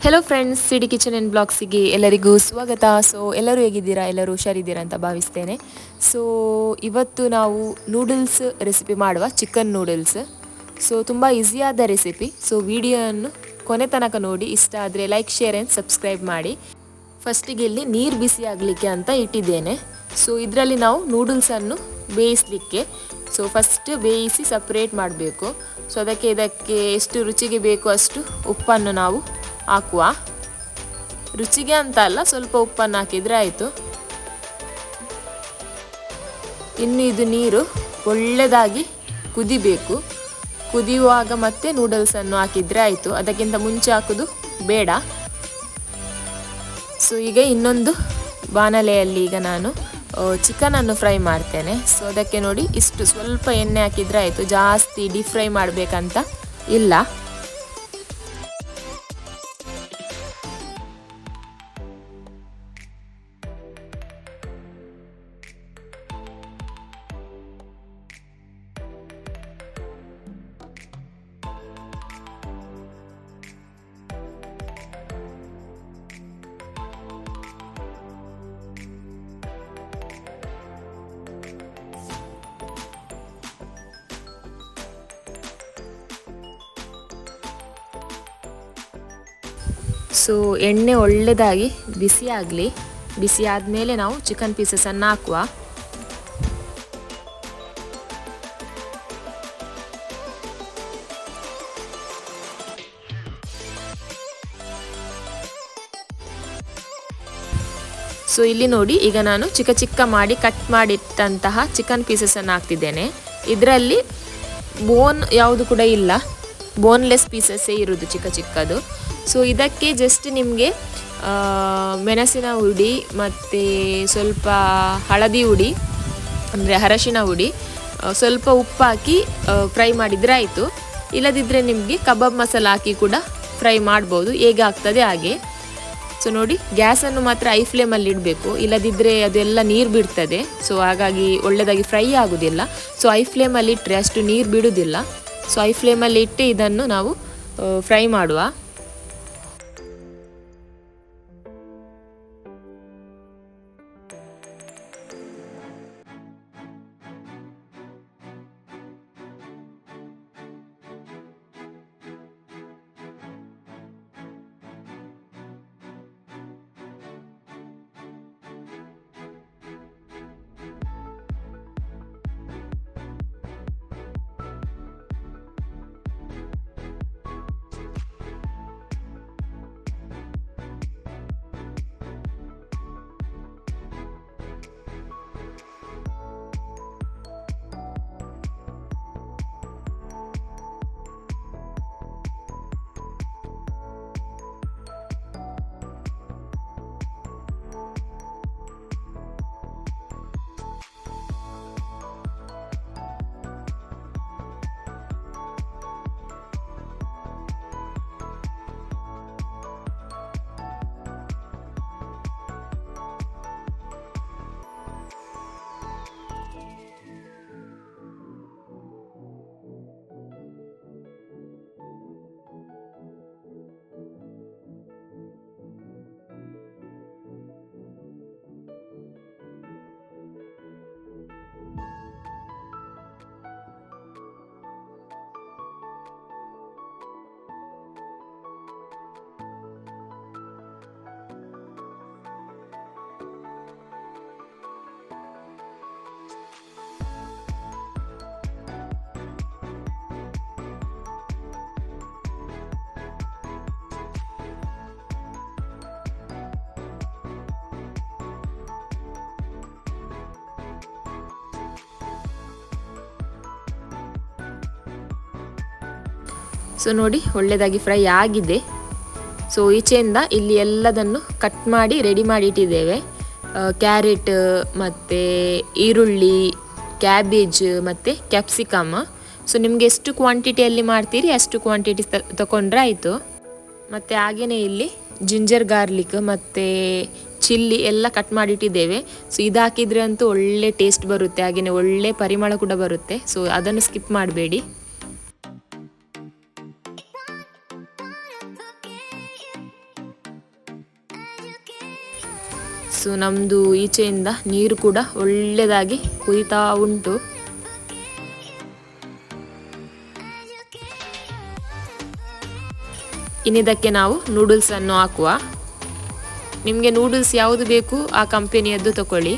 Hello friends, CD kitchen and ಬ್ಲಾಗ್ಸಿಗೆ ಎಲ್ಲರಿಗೂ ಸ್ವಾಗತ. ಸೊ ಎಲ್ಲರೂ ಹೇಗಿದ್ದೀರಾ? ಎಲ್ಲರೂ ಹುಷಾರಿದ್ದೀರಾ ಅಂತ ಭಾವಿಸ್ತೇನೆ. ಸೊ ಇವತ್ತು ನಾವು ನೂಡಲ್ಸ್ ರೆಸಿಪಿ ಮಾಡುವ, ಚಿಕನ್ ನೂಡಲ್ಸ್. ಸೊ ತುಂಬ ಈಸಿಯಾದ ರೆಸಿಪಿ. ಸೊ ವಿಡಿಯೋವನ್ನು ಕೊನೆ ತನಕ ನೋಡಿ. ಇಷ್ಟ ಆದರೆ ಲೈಕ್, ಶೇರ್ ಆ್ಯಂಡ್ ಸಬ್ಸ್ಕ್ರೈಬ್ ಮಾಡಿ. ಫಸ್ಟಿಗೆ ಇಲ್ಲಿ ನೀರು ಬಿಸಿ ಆಗಲಿಕ್ಕೆ ಅಂತ ಇಟ್ಟಿದ್ದೇನೆ. ಸೊ ಇದರಲ್ಲಿ ನಾವು ನೂಡಲ್ಸನ್ನು ಬೇಯಿಸಲಿಕ್ಕೆ, ಸೊ ಫಸ್ಟ್ ಬೇಯಿಸಿ ಸಪ್ರೇಟ್ ಮಾಡಬೇಕು. ಸೊ ಇದಕ್ಕೆ ಎಷ್ಟು ರುಚಿಗೆ ಬೇಕು ಅಷ್ಟು ಉಪ್ಪನ್ನು ನಾವು ಹಾಕುವ. ರುಚಿಗೆ ಅಂತ ಅಲ್ಲ, ಸ್ವಲ್ಪ ಉಪ್ಪನ್ನು ಹಾಕಿದರೆ ಆಯಿತು. ಇನ್ನು ಇದು ನೀರು ಒಳ್ಳೆಯದಾಗಿ ಕುದಿಬೇಕು. ಕುದಿಯುವಾಗ ಮತ್ತೆ ನೂಡಲ್ಸನ್ನು ಹಾಕಿದರೆ ಆಯಿತು, ಅದಕ್ಕಿಂತ ಮುಂಚೆ ಹಾಕೋದು ಬೇಡ. ಸೊ ಈಗ ಇನ್ನೊಂದು ಬಾಣಲೆಯಲ್ಲಿ ಈಗ ನಾನು ಚಿಕನನ್ನು ಫ್ರೈ ಮಾಡ್ತೇನೆ. ಸೊ ಅದಕ್ಕೆ ನೋಡಿ, ಇಷ್ಟು ಸ್ವಲ್ಪ ಎಣ್ಣೆ ಹಾಕಿದರೆ ಆಯಿತು, ಜಾಸ್ತಿ ಡೀಪ್ ಫ್ರೈ ಮಾಡಬೇಕಂತ ಇಲ್ಲ. ಸೊ ಎಣ್ಣೆ ಒಳ್ಳೆಯದಾಗಿ ಬಿಸಿ ಆಗಲಿ. ಬಿಸಿ ಆದಮೇಲೆ ನಾವು ಚಿಕನ್ ಪೀಸಸನ್ನು ಹಾಕುವ. ಸೊ ಇಲ್ಲಿ ನೋಡಿ, ಈಗ ನಾನು ಚಿಕ್ಕ ಚಿಕ್ಕ ಮಾಡಿ ಕಟ್ ಮಾಡಿಟ್ಟಂತಹ ಚಿಕನ್ ಪೀಸಸನ್ನು ಹಾಕ್ತಿದ್ದೇನೆ. ಇದರಲ್ಲಿ ಬೋನ್ ಯಾವುದು ಕೂಡ ಇಲ್ಲ, ಬೋನ್ಲೆಸ್ ಪೀಸಸ್ಸೇ ಇರೋದು, ಚಿಕ್ಕ ಚಿಕ್ಕದು. ಸೊ ಇದಕ್ಕೆ ಜಸ್ಟ್ ನಿಮಗೆ ಮೆಣಸಿನ ಹುಡಿ ಮತ್ತು ಸ್ವಲ್ಪ ಹಳದಿ ಹುಡಿ ಅಂದರೆ ಅರಶಿನ ಹುಡಿ, ಸ್ವಲ್ಪ ಉಪ್ಪು ಹಾಕಿ ಫ್ರೈ ಮಾಡಿದರೆ ಆಯಿತು. ಇಲ್ಲದಿದ್ದರೆ ನಿಮಗೆ ಕಬಾಬ್ ಮಸಾಲ ಹಾಕಿ ಕೂಡ ಫ್ರೈ ಮಾಡ್ಬೋದು, ಹೇಗೆ ಆಗ್ತದೆ ಹಾಗೆ. ಸೊ ನೋಡಿ, ಗ್ಯಾಸನ್ನು ಮಾತ್ರ ಐ ಫ್ಲೇಮಲ್ಲಿ ಇಡಬೇಕು, ಇಲ್ಲದಿದ್ದರೆ ಅದೆಲ್ಲ ನೀರು ಬಿಡ್ತದೆ. ಸೊ ಹಾಗಾಗಿ ಒಳ್ಳೆಯದಾಗಿ ಫ್ರೈ ಆಗೋದಿಲ್ಲ. ಸೊ ಐ ಫ್ಲೇಮಲ್ಲಿ ಇಟ್ಟರೆ ಅಷ್ಟು ನೀರು ಬಿಡೋದಿಲ್ಲ. ಸೊ ಐ ಫ್ಲೇಮಲ್ಲಿ ಇಟ್ಟು ಇದನ್ನು ನಾವು ಫ್ರೈ ಮಾಡುವ. ಸೊ ನೋಡಿ, ಒಳ್ಳೆಯದಾಗಿ ಫ್ರೈ ಆಗಿದೆ. ಸೊ ಈಚೆಯಿಂದ ಇಲ್ಲಿ ಎಲ್ಲದನ್ನು ಕಟ್ ಮಾಡಿ ರೆಡಿ ಮಾಡಿ ಇಟ್ಟಿದ್ದೇವೆ. ಕ್ಯಾರೆಟ್ ಮತ್ತು ಈರುಳ್ಳಿ, ಕ್ಯಾಬೇಜ್ ಮತ್ತು ಕ್ಯಾಪ್ಸಿಕಮ್. ಸೊ ನಿಮಗೆ ಎಷ್ಟು ಕ್ವಾಂಟಿಟಿಯಲ್ಲಿ ಮಾಡ್ತೀರಿ ಅಷ್ಟು ಕ್ವಾಂಟಿಟಿ ತಗೊಂಡ್ರೆ ಆಯಿತು. ಮತ್ತು ಹಾಗೆಯೇ ಇಲ್ಲಿ ಜಿಂಜರ್ ಗಾರ್ಲಿಕ್ ಮತ್ತು ಚಿಲ್ಲಿ ಎಲ್ಲ ಕಟ್ ಮಾಡಿಟ್ಟಿದ್ದೇವೆ. ಸೊ ಇದು ಹಾಕಿದರೆ ಅಂತೂ ಒಳ್ಳೆ ಟೇಸ್ಟ್ ಬರುತ್ತೆ, ಹಾಗೆಯೇ ಒಳ್ಳೆ ಪರಿಮಳ ಕೂಡ ಬರುತ್ತೆ. ಸೊ ಅದನ್ನು ಸ್ಕಿಪ್ ಮಾಡಬೇಡಿ. ಸೊ ನಮ್ಮದು ಈಚೆಯಿಂದ ನೀರು ಕೂಡ ಒಳ್ಳೆಯದಾಗಿ ಕುದೀತಾ ಉಂಟು. ಇನ್ನಿದಕ್ಕೆ ನಾವು ನೂಡಲ್ಸನ್ನು ಹಾಕುವ. ನಿಮಗೆ ನೂಡಲ್ಸ್ ಯಾವುದು ಬೇಕು ಆ ಕಂಪನಿಯದ್ದು ತಗೊಳ್ಳಿ.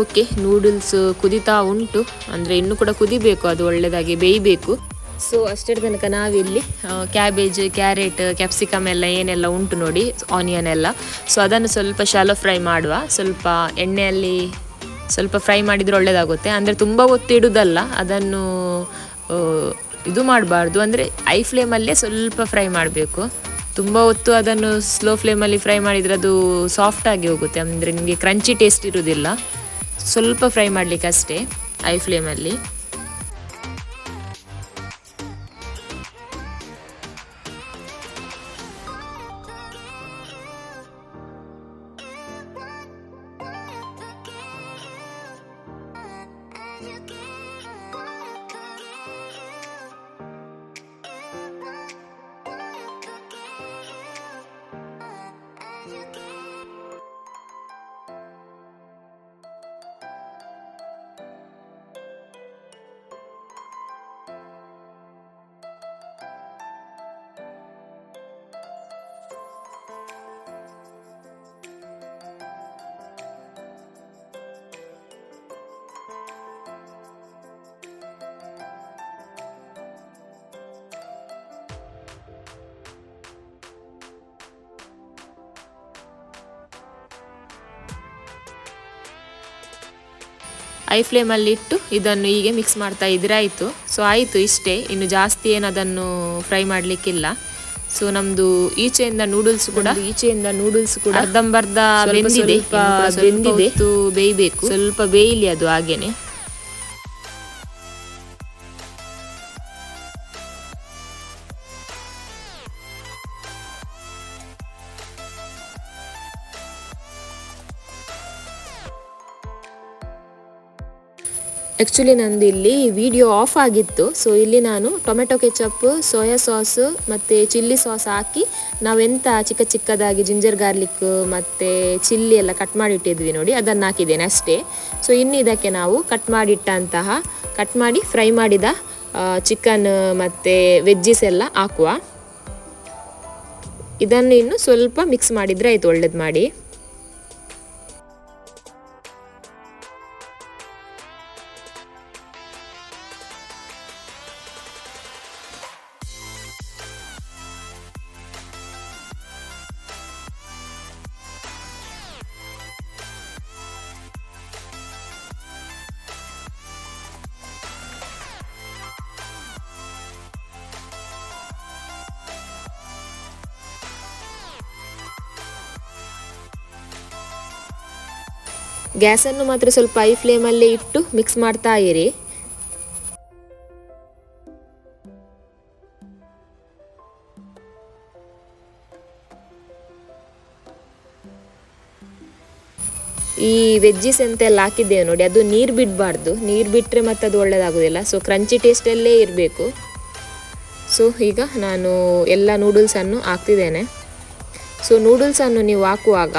ಓಕೆ, ನೂಡಲ್ಸ್ ಕುದೀತಾ ಉಂಟು, ಅಂದರೆ ಇನ್ನೂ ಕೂಡ ಕುದಿಬೇಕು, ಅದು ಒಳ್ಳೆಯದಾಗಿ ಬೇಯಬೇಕು. ಸೊ ಅಷ್ಟರ ತನಕ ನಾವಿಲ್ಲಿ ಕ್ಯಾಬೇಜ್, ಕ್ಯಾರೆಟ್, ಕ್ಯಾಪ್ಸಿಕಮ್ ಎಲ್ಲ ಏನೆಲ್ಲ ಉಂಟು ನೋಡಿ, ಆನಿಯನ್ ಎಲ್ಲ, ಸೊ ಅದನ್ನು ಸ್ವಲ್ಪ ಶಾಲೋ ಫ್ರೈ ಮಾಡುವ. ಸ್ವಲ್ಪ ಎಣ್ಣೆಯಲ್ಲಿ ಸ್ವಲ್ಪ ಫ್ರೈ ಮಾಡಿದರೆ ಒಳ್ಳೆಯದಾಗುತ್ತೆ. ಅಂದರೆ ತುಂಬ ಒತ್ತಿಡುವುದಲ್ಲ, ಅದನ್ನು ಇದು ಮಾಡಬಾರ್ದು, ಅಂದರೆ ಐ ಫ್ಲೇಮಲ್ಲೇ ಸ್ವಲ್ಪ ಫ್ರೈ ಮಾಡಬೇಕು. ತುಂಬ ಹೊತ್ತು ಅದನ್ನು ಸ್ಲೋ ಫ್ಲೇಮಲ್ಲಿ ಫ್ರೈ ಮಾಡಿದರೆ ಅದು ಸಾಫ್ಟಾಗಿ ಹೋಗುತ್ತೆ, ಅಂದರೆ ನಿಮಗೆ ಕ್ರಂಚಿ ಟೇಸ್ಟ್ ಇರೋದಿಲ್ಲ. ಸ್ವಲ್ಪ ಫ್ರೈ ಮಾಡಲಿಕ್ಕೆ ಅಷ್ಟೇ ಐ ಫ್ಲೇಮಲ್ಲಿ. ಐ ಫ್ಲೇಮಲ್ಲಿ ಇಟ್ಟು ಇದನ್ನು ಹೀಗೆ ಮಿಕ್ಸ್ ಮಾಡ್ತಾ ಇದ್ರೆ ಆಯಿತು. ಸೊ ಆಯಿತು, ಇಷ್ಟೇ, ಇನ್ನು ಜಾಸ್ತಿ ಏನು ಅದನ್ನು ಫ್ರೈ ಮಾಡಲಿಕ್ಕಿಲ್ಲ. ಸೊ ನಮ್ಮದು ಈಚೆಯಿಂದ ನೂಡಲ್ಸ್ ಕೂಡ ಅರ್ಧಂಬರ್ಧ ಬೆಂದಿದೆ, ಬೇಯಬೇಕು, ಸ್ವಲ್ಪ ಬೇಯಲಿ ಅದು ಹಾಗೇನೆ. ಆ್ಯಕ್ಚುಲಿ ನಂದು ಇಲ್ಲಿ ವಿಡಿಯೋ ಆಫ್ ಆಗಿತ್ತು. ಸೊ ಇಲ್ಲಿ ನಾನು ಟೊಮೆಟೊ ಕೆಚಪ್, ಸೋಯಾ ಸಾಸ್ ಮತ್ತು ಚಿಲ್ಲಿ ಸಾಸ್ ಹಾಕಿ ನಾವೆಂತ ಚಿಕ್ಕ ಚಿಕ್ಕದಾಗಿ ಜಿಂಜರ್ ಗಾರ್ಲಿಕ್ ಮತ್ತು ಚಿಲ್ಲಿ ಎಲ್ಲ ಕಟ್ ಮಾಡಿಟ್ಟಿದ್ವಿ ನೋಡಿ, ಅದನ್ನು ಹಾಕಿದ್ದೇನೆ ಅಷ್ಟೇ. ಸೊ ಇನ್ನು ಇದಕ್ಕೆ ನಾವು ಕಟ್ ಮಾಡಿ ಫ್ರೈ ಮಾಡಿದ ಚಿಕನ್ ಮತ್ತು ವೆಜ್ಜಿಸ್ ಎಲ್ಲ ಹಾಕುವ. ಇದನ್ನು ಇನ್ನು ಸ್ವಲ್ಪ ಮಿಕ್ಸ್ ಮಾಡಿದರೆ ಆಯಿತು, ಒಳ್ಳೇದು ಮಾಡಿ. ಗ್ಯಾಸನ್ನು ಮಾತ್ರ ಸ್ವಲ್ಪ ಐ ಫ್ಲೇಮಲ್ಲೇ ಇಟ್ಟು ಮಿಕ್ಸ್ ಮಾಡ್ತಾ ಇರಿ. ಈ ವೆಜ್ಜಿಸ್ ಎಂತೆಲ್ಲ ಹಾಕಿದ್ದೇವೆ ನೋಡಿ, ಅದು ನೀರು ಬಿಡಬಾರ್ದು, ನೀರು ಬಿಟ್ಟರೆ ಮತ್ತೆ ಅದು ಒಳ್ಳೆಯದಾಗೋದಿಲ್ಲ. ಸೊ ಕ್ರಂಚಿ ಟೇಸ್ಟಲ್ಲೇ ಇರಬೇಕು. ಸೊ ಈಗ ನಾನು ಎಲ್ಲ ನೂಡಲ್ಸನ್ನು ಹಾಕ್ತಿದ್ದೇನೆ. ಸೊ ನೂಡಲ್ಸನ್ನು ನೀವು ಹಾಕುವಾಗ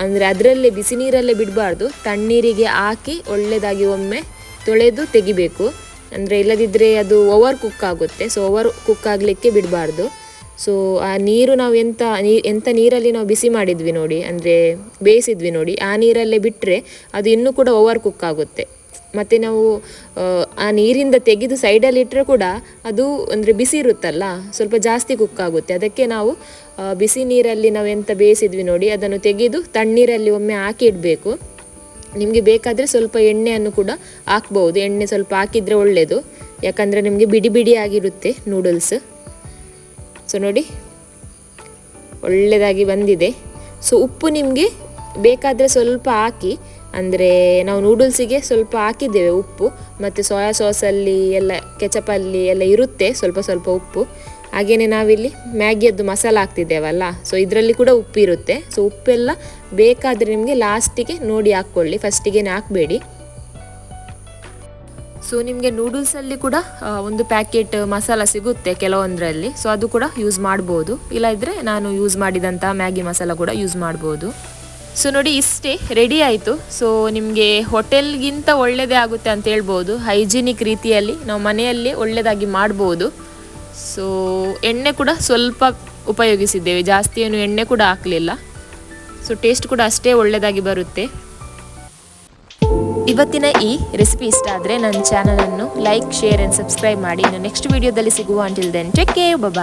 ಅಂದರೆ ಅದರಲ್ಲೇ ಬಿಸಿ ನೀರಲ್ಲೇ ಬಿಡಬಾರ್ದು, ತಣ್ಣೀರಿಗೆ ಹಾಕಿ ಒಳ್ಳೆಯದಾಗಿ ಒಮ್ಮೆ ತೊಳೆದು ತೆಗಿಬೇಕು. ಅಂದರೆ ಇಲ್ಲದಿದ್ದರೆ ಅದು ಓವರ್ ಕುಕ್ ಆಗುತ್ತೆ. ಸೊ ಓವರ್ ಕುಕ್ ಆಗಲಿಕ್ಕೆ ಬಿಡಬಾರ್ದು. ಸೊ ಆ ನೀರು ನಾವು ಎಂಥ ನೀರಲ್ಲಿ ನಾವು ಬಿಸಿ ಮಾಡಿದ್ವಿ ನೋಡಿ, ಅಂದರೆ ಬೇಯಿಸಿದ್ವಿ ನೋಡಿ, ಆ ನೀರಲ್ಲೇ ಬಿಟ್ಟರೆ ಅದು ಇನ್ನೂ ಕೂಡ ಓವರ್ ಕುಕ್ ಆಗುತ್ತೆ. ಮತ್ತು ನಾವು ಆ ನೀರಿಂದ ತೆಗೆದು ಸೈಡಲ್ಲಿ ಇಟ್ಟರೆ ಕೂಡ ಅದು ಅಂದರೆ ಬಿಸಿ ಇರುತ್ತಲ್ಲ, ಸ್ವಲ್ಪ ಜಾಸ್ತಿ ಕುಕ್ ಆಗುತ್ತೆ. ಅದಕ್ಕೆ ನಾವು ಬಿಸಿ ನೀರಲ್ಲಿ ನಾವು ಎಂತ ಬೇಯಿಸಿದ್ವಿ ನೋಡಿ ಅದನ್ನು ತೆಗೆದು ತಣ್ಣೀರಲ್ಲಿ ಒಮ್ಮೆ ಹಾಕಿ ಇಡಬೇಕು. ನಿಮಗೆ ಬೇಕಾದರೆ ಸ್ವಲ್ಪ ಎಣ್ಣೆಯನ್ನು ಕೂಡ ಹಾಕ್ಬೋದು. ಎಣ್ಣೆ ಸ್ವಲ್ಪ ಹಾಕಿದರೆ ಒಳ್ಳೆಯದು, ಯಾಕಂದರೆ ನಿಮಗೆ ಬಿಡಿ ಬಿಡಿ ಆಗಿರುತ್ತೆ ನೂಡಲ್ಸ್. ಸೊ ನೋಡಿ ಒಳ್ಳೆಯದಾಗಿ ಬಂದಿದೆ. ಸೊ ಉಪ್ಪು ನಿಮಗೆ ಬೇಕಾದರೆ ಸ್ವಲ್ಪ ಹಾಕಿ, ಅಂದರೆ ನಾವು ನೂಡಲ್ಸಿಗೆ ಸ್ವಲ್ಪ ಹಾಕಿದ್ದೇವೆ ಉಪ್ಪು, ಮತ್ತು ಸೋಯಾ ಸಾಸಲ್ಲಿ ಎಲ್ಲ ಕೆಚಪಲ್ಲಿ ಎಲ್ಲ ಇರುತ್ತೆ ಸ್ವಲ್ಪ ಸ್ವಲ್ಪ ಉಪ್ಪು. ಹಾಗೆಯೇ ನಾವಿಲ್ಲಿ ಮ್ಯಾಗಿಯದ್ದು ಮಸಾಲ ಹಾಕ್ತಿದ್ದೇವಲ್ಲ, ಸೊ ಇದರಲ್ಲಿ ಕೂಡ ಉಪ್ಪು ಇರುತ್ತೆ. ಸೊ ಉಪ್ಪೆಲ್ಲ ಬೇಕಾದರೆ ನಿಮಗೆ ಲಾಸ್ಟಿಗೆ ನೋಡಿ ಹಾಕ್ಕೊಳ್ಳಿ, ಫಸ್ಟಿಗೆ ಹಾಕಬೇಡಿ. ಸೊ ನಿಮಗೆ ನೂಡಲ್ಸಲ್ಲಿ ಕೂಡ ಒಂದು ಪ್ಯಾಕೆಟ್ ಮಸಾಲ ಸಿಗುತ್ತೆ ಕೆಲವೊಂದರಲ್ಲಿ, ಸೊ ಅದು ಕೂಡ ಯೂಸ್ ಮಾಡ್ಬೋದು. ಇಲ್ಲದಿದ್ದರೆ ನಾನು ಯೂಸ್ ಮಾಡಿದಂಥ ಮ್ಯಾಗಿ ಮಸಾಲ ಕೂಡ ಯೂಸ್ ಮಾಡ್ಬೋದು. ಸೊ ನೋಡಿ ಇಷ್ಟೇ ರೆಡಿ ಆಯಿತು. ಸೊ ನಿಮಗೆ ಹೋಟೆಲ್ಗಿಂತ ಒಳ್ಳೆಯದೇ ಆಗುತ್ತೆ ಅಂತ ಹೇಳ್ಬೋದು. ಹೈಜಿನಿಕ್ ರೀತಿಯಲ್ಲಿ ನಾವು ಮನೆಯಲ್ಲಿ ಒಳ್ಳೆಯದಾಗಿ ಮಾಡ್ಬೋದು. ಸೊ ಎಣ್ಣೆ ಕೂಡ ಸ್ವಲ್ಪ ಉಪಯೋಗಿಸಿದ್ದೇವೆ, ಜಾಸ್ತಿ ಏನು ಎಣ್ಣೆ ಕೂಡ ಹಾಕಲಿಲ್ಲ. ಸೊ ಟೇಸ್ಟ್ ಕೂಡ ಅಷ್ಟೇ ಒಳ್ಳೆಯದಾಗಿ ಬರುತ್ತೆ. ಇವತ್ತಿನ ಈ ರೆಸಿಪಿ ಇಷ್ಟ ಆದರೆ ನನ್ನ ಚಾನಲನ್ನು ಲೈಕ್, ಶೇರ್ ಆ್ಯಂಡ್ ಸಬ್ಸ್ಕ್ರೈಬ್ ಮಾಡಿ. ಇನ್ನು ನೆಕ್ಸ್ಟ್ ವೀಡಿಯೋದಲ್ಲಿ ಸಿಗುವ. ಅಂಟಿಲ್ ದೆನ್ ಟೇಕ್ ಕೇರ್, ಬಾಯ್.